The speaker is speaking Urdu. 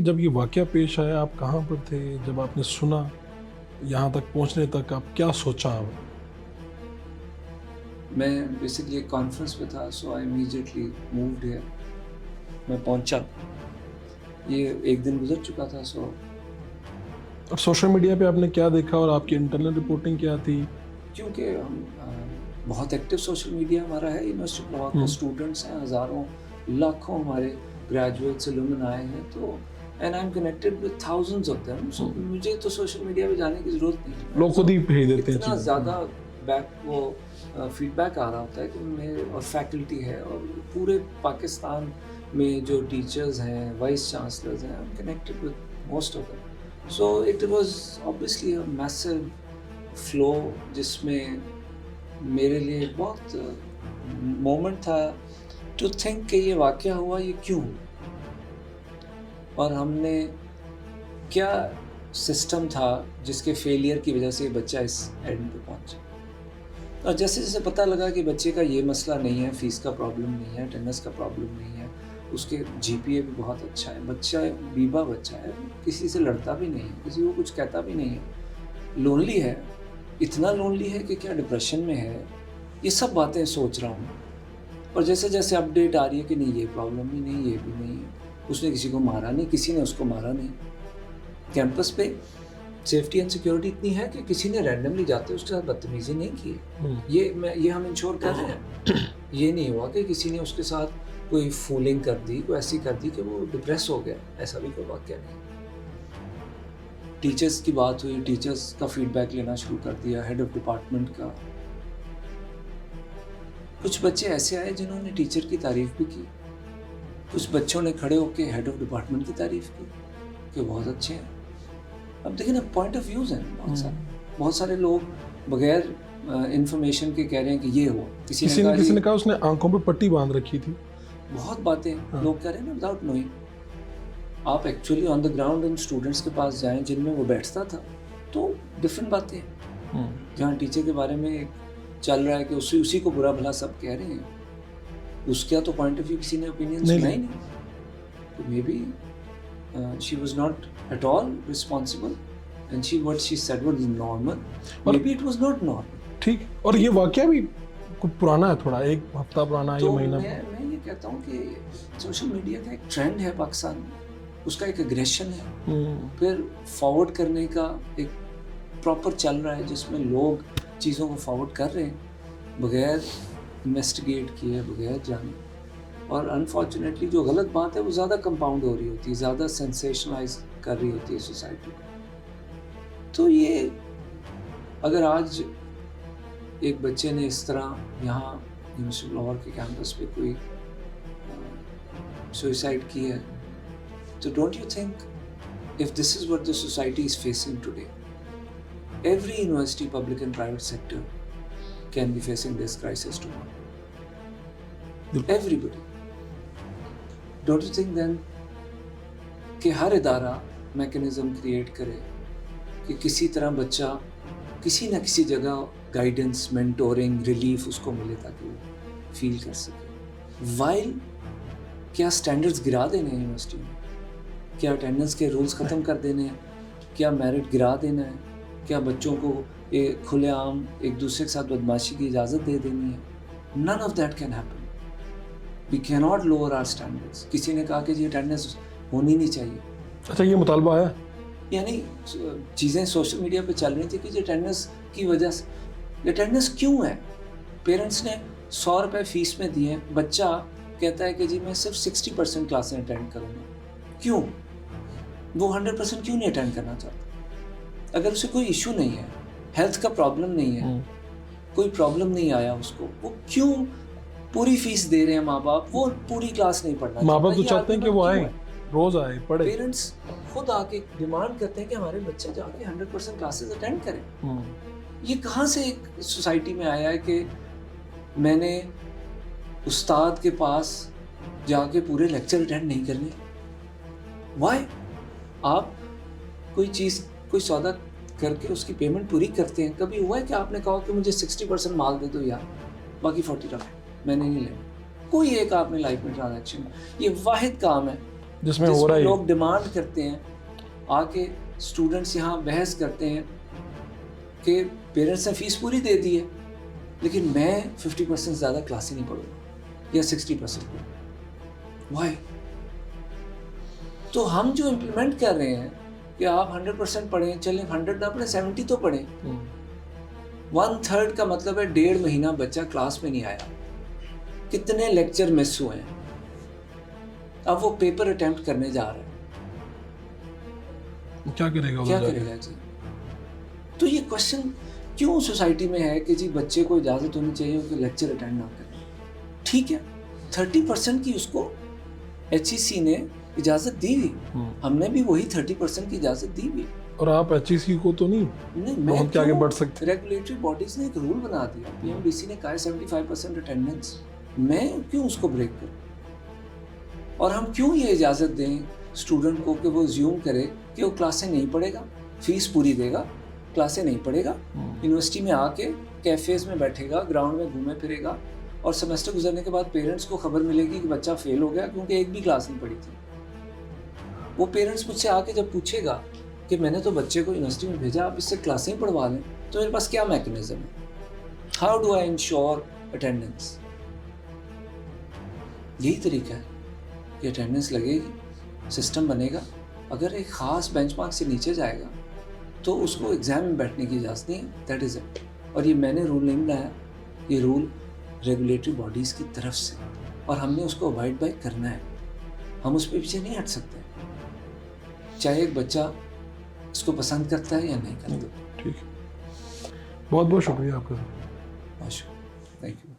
جب یہ واقعہ پیش آیا آپ کہاں پر تھے؟ جب آپ نے سنا یہاں تک پہنچنے تک آپ کیا سوچا؟ میں بیسکلی ایک کانفرنس پہ تھا، سو آئی امیجیٹلی مووڈ ہیئر. میں پہنچا، یہ ایک دن گزر چکا تھا. سو اور سوشل میڈیا پہ آپ نے کیا دیکھا اور آپ کی انٹرنل رپورٹنگ کیا تھی؟ کیونکہ ہم بہت ایکٹیو سوشل میڈیا ہمارا ہے، یونیورسٹی آف لاہور کے اسٹوڈنٹس ہیں، ہزاروں لاکھوں ہمارے گریجویٹس علومن آئے ہیں، تو and I'm connected with thousands of them. So مجھے تو سوشل میڈیا پہ جانے کی ضرورت نہیں، لوگ خود ہی بھیج دیتے ہیں اتنا زیادہ فیڈ بیک آ رہا ہوتا ہے کہ میرے اور فیکلٹی ہے اور پورے پاکستان میں جو ٹیچرز ہیں، وائس چانسلرز ہیں، I am connected with most of them. So it was obviously a massive flow جس میں میرے لیے بہت مومنٹ تھا ٹو تھنک کہ یہ واقعہ ہوا، یہ کیوں، اور ہم نے کیا سسٹم تھا جس کے فیلئر کی وجہ سے یہ بچہ اس اینڈ پہ پہنچا. اور جیسے جیسے پتہ لگا کہ بچے کا یہ مسئلہ نہیں ہے، فیس کا پرابلم نہیں ہے، اٹینڈنس کا پرابلم نہیں ہے، اس کے جی پی اے بھی بہت اچھا ہے، بچہ بیبا بچہ ہے، کسی سے لڑتا بھی نہیں ہے، کسی کو کچھ کہتا بھی نہیں ہے، لونلی ہے، اتنا لونلی ہے کہ کیا ڈپریشن میں ہے، یہ سب باتیں سوچ رہا ہوں. اور جیسے جیسے اپڈیٹ آ رہی ہے کہ نہیں، یہ پرابلم بھی نہیں، یہ بھی نہیں ہے، اس نے کسی کو مارا نہیں، کسی نے اس کو مارا نہیں. کیمپس پہ سیفٹی اینڈ سیکیورٹی اتنی ہے کہ کسی نے رینڈملی جاتے اس کے ساتھ بدتمیزی نہیں کی. یہ ہم انشور کر رہے ہیں. یہ نہیں ہوا کہ کسی نے اس کے ساتھ کوئی فولنگ کر دی، کوئی ایسی کر دی کہ وہ ڈپریس ہو گیا، ایسا بھی کوئی واقعہ نہیں. ٹیچرز کی بات ہوئی، ٹیچرز کا فیڈ بیک لینا شروع کر دیا، ہیڈ آف ڈپارٹمنٹ کا. کچھ بچے ایسے آئے جنہوں نے ٹیچر کی تعریف بھی کی، کچھ بچوں نے کھڑے ہو کے ہیڈ آف ڈپارٹمنٹ کی تعریف کی کہ بہت اچھے ہیں. اب دیکھیں نا، پوائنٹ آف ویوز ہیں بہت سارے لوگ بغیر انفارمیشن کے کہہ رہے ہیں کہ یہ ہوا. کسی نے کہا اس نے آنکھوں پہ پٹی باندھ رکھی تھی. بہت باتیں لوگ کہہ رہے ہیں نا وداؤٹ نوئنگ. آپ actually on the ground in students کے پاس جائیں جن میں وہ بیٹھتا تھا تو ڈفرینٹ باتیں ہیں. جہاں ٹیچر کے بارے میں چل رہا ہے کہ اسی کو برا بھلا سب کہہ رہے ہیں، اس کا تو پوائنٹ آف ویو کسی نے اوپینین سنا ہی نہیں. تو maybe she was not at all responsible and what she said was normal. Maybe it was not normal. ٹھیک. اور یہ واقعہ بھی کچھ پرانا ہے، تھوڑا ایک ہفتہ پرانا، یہ مہینہ. میں یہ کہتا ہوں کہ سوشل میڈیا کا ایک ٹرینڈ ہے پاکستان میں، اس کا ایک اگریشن ہے، پھر فارورڈ کرنے کا ایک پراپر چل رہا ہے جس میں لوگ چیزوں کو فارورڈ کر رہے ہیں بغیر انویسٹیگیٹ کیے، بغیر جانے. اور انفارچونیٹلی جو غلط بات ہے وہ زیادہ کمپاؤنڈ ہو رہی ہوتی ہے، زیادہ سینسیشنلائز کر رہی ہوتی ہے سوسائٹی. تو یہ اگر آج ایک بچے نے اس طرح یہاں یونیورسٹی آف لاہور کے کیمپس پہ کوئی سوئسائڈ کی ہے تو don't you think if this is what the society is facing today, every university, public and private sector, can be facing this crisis tomorrow. Everybody. Don't you think then کہ ہر ادارہ میکنزم کریٹ کرے کہ کسی طرح بچہ کسی نہ کسی جگہ گائیڈنس، مینٹورنگ، ریلیف اس کو ملے تاکہ وہ فیل کر سکے. وائل کیا سٹینڈرڈز گرا دینے ہیں یونیورسٹی میں؟ کیا اٹینڈنس کے رولز ختم کر دینے ہیں؟ کیا میرٹ گرا دینا ہے؟ کیا بچوں کو کھلے عام ایک دوسرے کے ساتھ بدماشی کی اجازت دے دینی ہے؟ None of that can happen. We cannot lower our standards. کسی نے کہا کہ جی اٹینڈنس ہونی نہیں چاہیے. اچھا، یہ مطالبہ آیا؟ یعنی چیزیں سوشل میڈیا پہ چل رہی تھی کہ جی اٹینڈنس کی وجہ سے. اٹینڈنس کیوں ہے؟ پیرنٹس نے 100 روپے فیس میں دیے، بچہ کہتا ہے کہ جی میں صرف 60% کلاسیں اٹینڈ کروں گا. کیوں؟ وہ 100% کیوں نہیں اٹینڈ کرنا چاہتا؟ اگر اسے کوئی ایشو نہیں ہے، ہیلتھ کا پرابلم نہیں ہے، کوئی پرابلم نہیں آیا اس کو، وہ کیوں پوری فیس دے رہے ہیں ماں باپ؟ وہ پوری کلاس نہیں پڑھنا چاہتا. ماں باپ تو چاہتے ہیں کہ وہ آئے، روز آئے، پڑھے. پیرنٹس خود آ کے ڈیمانڈ کرتے ہیں کہ ہمارے بچے جا کے 100% کلاسز اٹینڈ کریں. یہ کہاں سے ایک سوسائٹی میں آیا ہے کہ میں نے استاد کے پاس جا کے پورے لیکچر اٹینڈ نہیں کرنے؟ وائی؟ آپ کوئی چیز، کوئی سودا کر کے اس کی پیمنٹ پوری کرتے ہیں. کبھی ہوا ہے کہ آپ نے کہا کہ مجھے 60% مال دے دو یار، باقی 40 رکھ میں نے نہیں لینا؟ کوئی ایک آپ نے لائف میں ٹرانزیکشن، یہ واحد کام ہے جس میں جس ہو رہا میں ہے لوگ ڈیمانڈ کرتے ہیں آ کے اسٹوڈنٹس یہاں بحث کرتے ہیں کہ پیرنٹس نے فیس پوری دے دی ہے لیکن میں 50% زیادہ کلاسیں نہیں پڑھوں گا یا 60% پڑھوں. وائی؟ تو ہم جو امپلیمنٹ کر رہے ہیں کہ آپ 100% پڑھیں، چلیں 100 نہ پڑھیں 70 تو پڑھیں. 1/3 کا مطلب ہے 1.5 مہینہ بچہ کلاس میں نہیں آیا، کتنے لیکچر مس ہوئے ہیں، اب وہ پیپر اٹیمپٹ کرنے جا رہا ہے، کیا کرے گا کیا کرے گا جی؟ تو یہ کوشچن کیوں سوسائٹی میں ہے کہ جی بچے کو اجازت ہونی چاہیے کہ لیکچر اٹینڈ نہ کرے؟ ٹھیک ہے 30% کی اس کو HEC نے اجازت دی ہوئی، ہم نے بھی وہی 30% کی اجازت دی ہوئی. اور آپ HEC کو تو نہیں بہت کے آگے بڑھ سکتے. ریگولیٹری باڈیز نے ایک رول بنا دیا، PMDC نے کہا ہے 75% اٹینڈنس، میں کیوں اس کو بریک کروں؟ اور ہم کیوں یہ اجازت دیں اسٹوڈنٹ کو کہ وہ زیوم کرے کہ وہ کلاسیں نہیں پڑھے گا، فیس پوری دے گا، کلاسیں نہیں پڑھے گا، یونیورسٹی میں آ کے کیفیز میں بیٹھے گا، گراؤنڈ میں گھومے پھرے گا، اور سیمسٹر گزرنے کے بعد پیرنٹس کو خبر ملے گی کہ بچہ فیل ہو گیا کیونکہ ایک بھی کلاس نہیں پڑھی تھی. وہ پیرنٹس مجھ سے آ کے جب پوچھے گا کہ میں نے تو بچے کو یونیورسٹی میں بھیجا، آپ اس سے کلاسیں پڑھوا لیں، تو میرے پاس کیا میکنزم ہے؟ How do I ensure attendance? یہی طریقہ ہے کہ اٹینڈنس لگے گی، سسٹم بنے گا، اگر ایک خاص بینچ مارک سے نیچے جائے گا تو اس کو ایگزام میں بیٹھنے کی اجازت نہیں ہے. That is it. اور یہ میں نے رول نہیں بنایا، یہ رول ریگولیٹری باڈیز کی طرف سے، اور ہم نے اس کو اوائڈ بائی کرنا ہے. ہم اس پہ پیچھے نہیں ہٹ سکتے، چاہے ایک بچہ اس کو پسند کرتا ہے یا نہیں کرتا. ٹھیک ہے، بہت بہت شکریہ آپ کا. بہت شکریہ، تھینک یو.